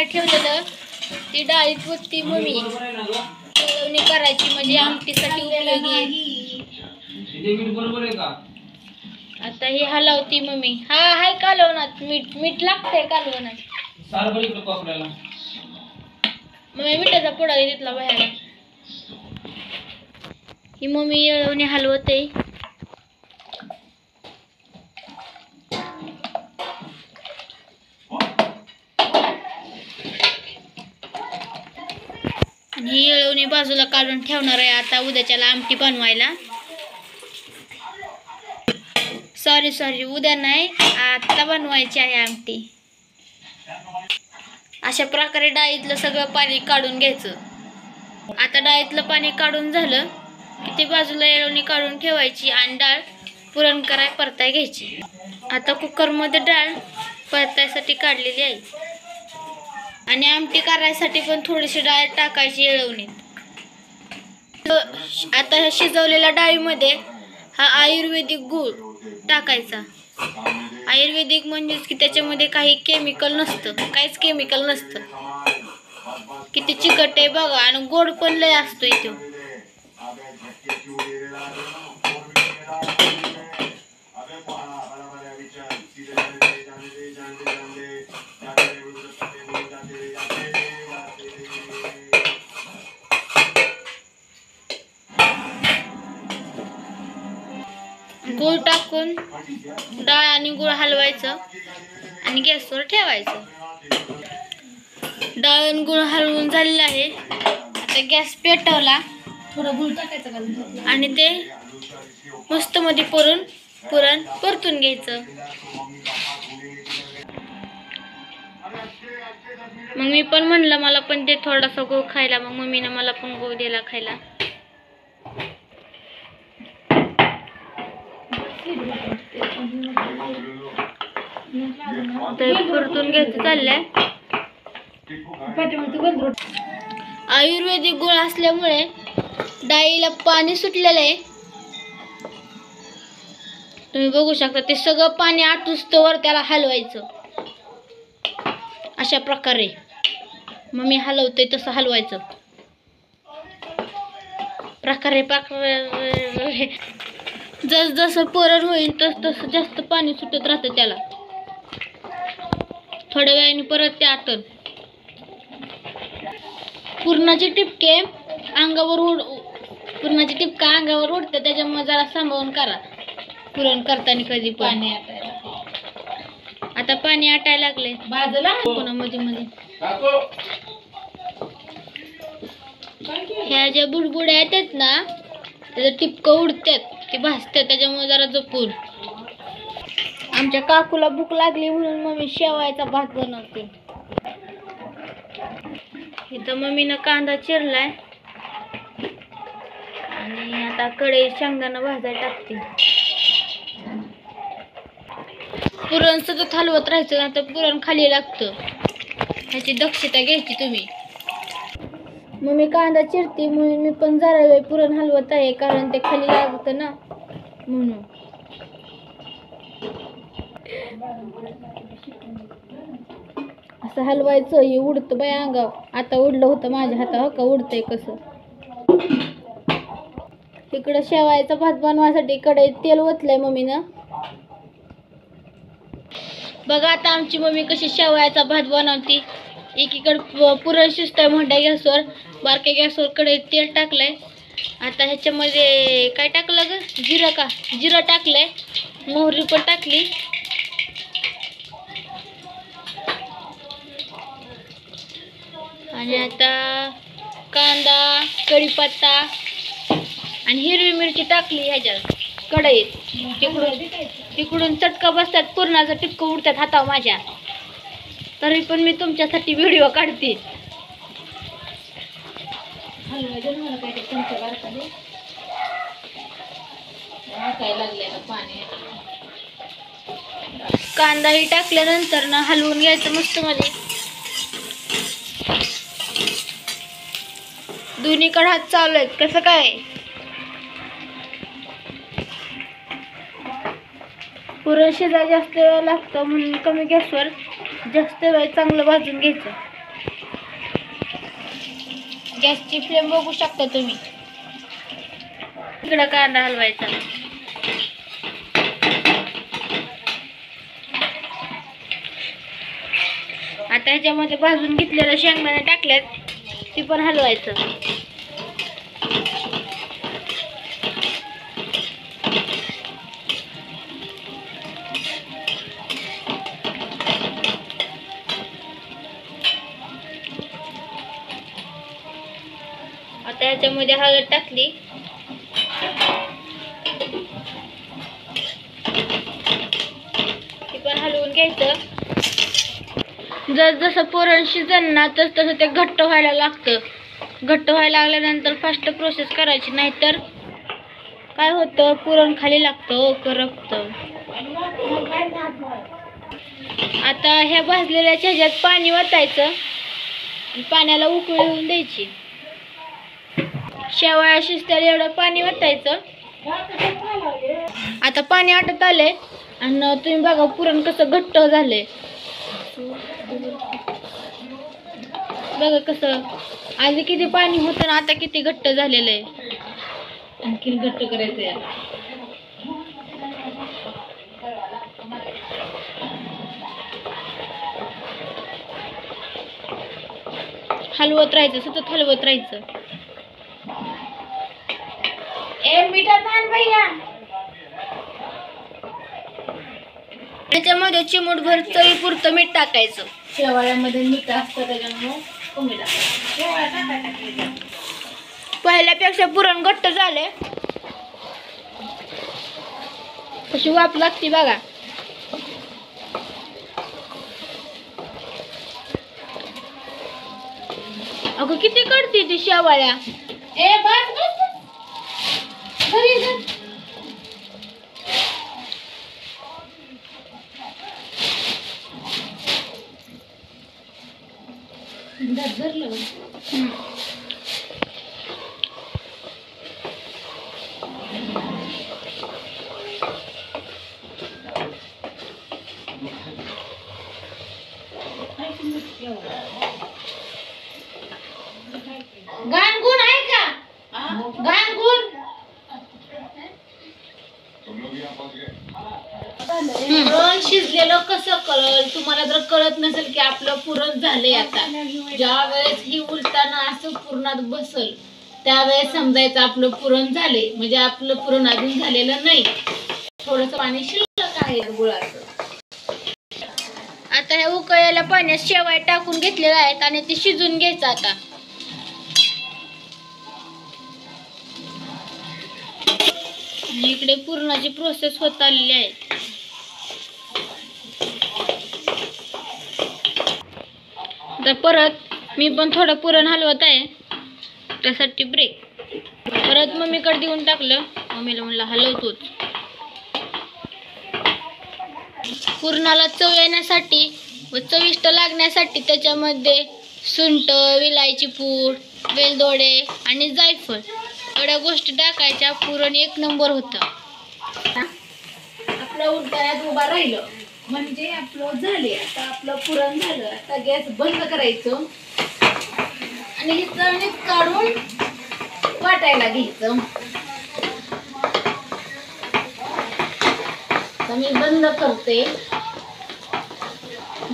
ठेवलेलं ती डाळीत होती मम्मी तळवणी करायची म्हणजे आमटीसाठी उपयोगी आहे. आता हे हलवती मम्मी. हा हाय कालवणात मीठ लागतंय कालवणात. मम्मी मिठाचा पुडा घेतला बाहेर. ही मम्मी येळवणी हलवते. आणि ही येळवणी बाजूला काढून ठेवणार आहे आता उद्याच्याला आमटी बनवायला. सॉरी उद्या नाही, आता बनवायची आहे आमटी. अशा प्रकारे डाळीतलं सगळं पाणी काढून घ्यायचं. आता डाळीतलं पाणी काढून झालं की ते बाजूला येळवणी काढून ठेवायची आणि डाळ पुरण कराय परताय घ्यायची. आता कुकरमध्ये डाळ परतायसाठी काढलेली आहे आणि आमटी करायसाठी पण थोडीशी डाळ टाकायची येळवणीत. आता ह्या शिजवलेल्या डाळीमध्ये हा आयुर्वेदिक गूळ टाकायचा. आयुर्वेदिक म्हणजेच की त्याच्यामध्ये काही केमिकल नसतं, काहीच केमिकल नसतं. किती चिकट आहे बघा आणि गोड पण लय असतो इथे. गूळ टाकून डाळ आणि गूळ हलवायचं आणि गॅसवर ठेवायचं. डाळ आणि गूळ हलवून झालेलं आहे. आता गॅस पेटवला, थोडं गूळ टाकायचं आणि ते मस्त मध्ये पुरण परतून घ्यायचं. मग मी पण म्हणलं मला पण दे थोडासा गूळ खायला. मग मम्मीने मला पण गूळ दिला खायला. परतून घ्यायचं चाललंय. आयुर्वेदिक गुळ असल्यामुळे डाळीला पाणी सुटलेलं आहे. तुम्ही बघू शकता ते सगळं पाणी आटूस्तवर त्याला हलवायचं. अशा प्रकारे मग मी हलवते तसं हलवायचं. प्रकारे जसं पुरण होईल तसं जास्त पाणी सुटत राहतं त्याला. थोड्या वेळाने परत ते आटल. पुरणाची टिपका अंगावर उडते, त्याच्यामुळे जरा सांभाळून करा पुरण करताना कधी पण. आता पाणी आटायला लागले बाजूला पुन्हा मध्ये ह्या ज्या बुडबुड्या येतात ना त्याचं टिपकं उडतात, ते भासतात, त्याच्यामुळे जरा जपून. आमच्या काकूला भूक लागली म्हणून मम्मी शेवायचा भात बनवते. इथं मम्मीनं कांदा चिरलाय आणि आता कढईत शेंगदाणा भाजायला टाकते. पुरण सतत हलवत राहायचं, आता पुरण खाली लागतं. ह्याची दक्षता घ्यायची तुम्ही. मम्मी कांदा चिरते म्हणून मी पण जरा वेळ पुरण हलवत आहे, कारण ते खाली लागतं ना म्हणून. असं हलवायचं. हे उडतं बाय अंगावर. आता उडलं होतं माझ्या हातावर का उडतंय कसं. इकडं शेवायचा भात बनवायसाठी कढईत तेल ओतलंय मम्मीनं. बघा आता आमची मम्मी कशी शेवायचा भात बनवती. एकीकडे पुरण शिजतंय मोठ्या गॅसवर, बारक्या गॅसवर कढईत तेल टाकलंय. आता ह्याच्यामध्ये काय टाकलं ग, जिरं टाकलंय, मोहरी पण टाकली. आणि आता कांदा, कढीपत्ता आणि हिरवी मिरची टाकली ह्याच्यात कढईत. तिकडून चटका बसतात, पुरणाचं टिपकं उडतात हातावर माझ्या. तरी पण मी तुमच्यासाठी व्हिडिओ काढते. कांदाही टाकल्यानंतर ना हलवून घ्यायचं मस्त मध्ये. दोन्हीकडे हात चालू आहेत. कसं काय पुरण शिजायला जास्त वेळ लागतो म्हणून कमी गॅसवर जास्त वेळ चांगलं भाजून घ्यायचं. गॅसची फ्लेम बघू शकता तुम्ही. इकडं कांदा हलवायचा. आता ह्याच्यामध्ये भाजून घेतलेलं शेंगदाणे टाकल्यात, ती पण हलवायचं. आता ह्याच्यामध्ये हळद टाकली. ती पण हलवून घ्यायचं. जसं पुरण शिजन ना तसं ते घट्ट व्हायला लागतं. घट्ट व्हायला लागल्यानंतर फास्ट प्रोसेस करायची, नाहीतर काय होतं, पुरण खाली लागतं, करपतं. आता ह्या भाजलेल्या ह्याच्यात पाणी ओतायचं. पाण्याला उकळी येऊन द्यायची. शेवया शिजत्याला एवढं पाणी ओतायचं. आता पाणी आटत आलंय आणि तुम्ही बघा पुरण कसं घट्ट झालंय. बघा कसं आधी किती पाणी होतं ना, आता किती घट्ट झालेलं आहे. आणखीन घट्ट करायचंय. हलवत राहायचं, सतत हलवत राहायचं. त्याच्यामध्ये चिमूटभर चवीपुरतं मीठ टाकायचं. शेवाळ्यामध्ये मीठ असतं त्याच्यामुळे कमी टाकायचं. पहिल्यापेक्षा पुरण घट्ट झाले. कशी वाफ लागते बघा. अगं किती कडती ती शेवाळ्या. गाणगुण आहे का? गाणगुण पुरण शिजलेलं कसं कळल तुम्हाला? जर कळत नसेल की आपलं पुरण झालंय, आता ज्या वेळेस ही उलटाना असं पुरणात बसल त्यावेळेस समजायचं आपलं पुरण झाले. म्हणजे आपलं पुरण अजून झालेलं नाही, थोडस पाणी शिल्लक आहे गुळाचं. आता ह्या उकळलेल्या पाण्यात शेवाय टाकून घेतलेल्या आहेत आणि ते शिजून घ्यायचं. आता इकडे पुरणाची प्रोसेस होत आलेली आहे. तर परत मी पण थोडं पुरण हलवत आहे, त्यासाठी ब्रेक. परत मम्मीकडे देऊन टाकलं. मम्मीला म्हणलं हलवतोच. पुरणाला चव येण्यासाठी व चविष्ट लागण्यासाठी त्याच्यामध्ये सुंठ, विलायची पूड, वेलदोडे आणि जायफळ एवढ्या गोष्टी टाकायच्या. पुरण एक नंबर होतं. आपलं उलटाण्यात उभा राहिलं म्हणजे आपलं झाले. आता आपलं पुरण झालं. आता गॅस बंद करायचं आणि ही चाळणीत काढून वाटायला घ्यायचं. आता मी बंद करते,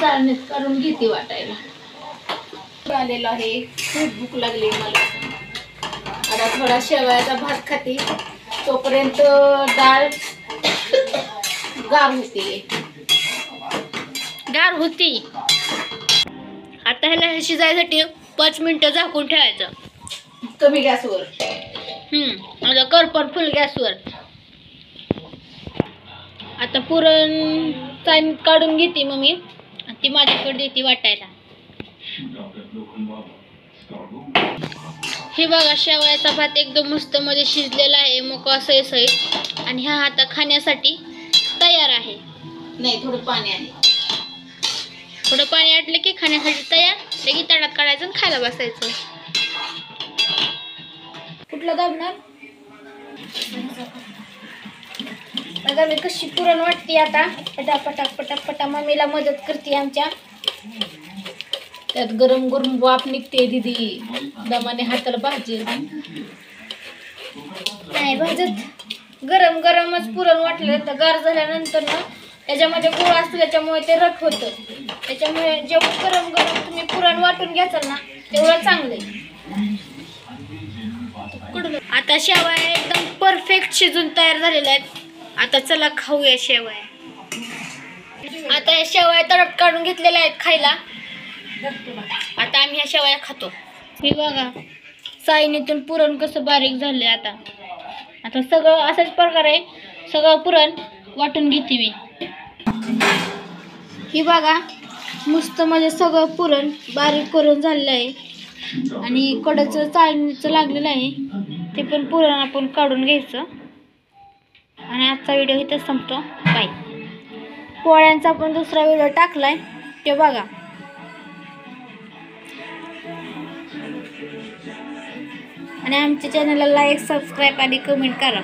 चाळणीत काढून घेते वाटायला. आलेलं आहे, खूप भूक लागली मला. आता थोडा शेवयाचा भात खाते, तोपर्यंत डाळ गार होती. आता ह्याला शिजायसाठी 5 मिनिटं झाकून ठेवायचं कमी गॅसवर. आता करपर फुल गॅसवर. आता पुरण चाळणीत काढून घेते मम्मी आणि ती माझ्याकडे देते वाटायला. हे बघा शेवयाचा भात एकदम मस्त मध्ये शिजलेला आहे, मोकळा सळसळीत. आणि हा आता खाण्यासाठी तयार आहे. नाही, थोडं पाणी आहे. थोडं पाणी आटलं की खाण्यासाठी तयार. लगेच तळात काढायचं आणि खायला बसायचं. कुठलं दाबणार? बघा मी कशी पुरण वाटते. आता पटापटा पटापटा मम्मीला मदत करते आमच्या. त्यात गरम गरम वाफ निघते दिदी दमाने हाताला भाजी नाही भाजत गरम गरमच पुरण वाटलं तर गार झाल्यानंतर ना त्याच्यामध्ये गुळ असतो त्याच्यामुळे ते रट होतं. त्याच्यामुळे जेवढं गरम गरम तुम्ही पुरण वाटून घ्याल ना तेवढं चांगलं आहे. आता शेवया एकदम परफेक्ट शिजून तयार झालेल्या आहेत. आता चला खाऊया शेवया. आता या शेवया तडप काढून घेतलेल्या आहेत खायला. आता आम्ही ह्या शेवया खातो. हे बघा चाळणीतून पुरण कसं बारीक झालंय. आता सगळं असाच प्रकारे सगळं पुरण वाटून घेते मी. हे बघा मस्त म्हणजे सगळं पुरण बारीक करून झालेलं आहे आणि कडचं चाळणीचं लागलेलं आहे ते पण पुरण आपण काढून घ्यायचं. आणि आजचा व्हिडिओ इथं संपतो. बाय. पोळ्यांचा पण दुसरा व्हिडिओ टाकलाय ते बघा. आणि आमच्या चॅनलला लाईक सबस्क्राईब आणि कमेंट करा.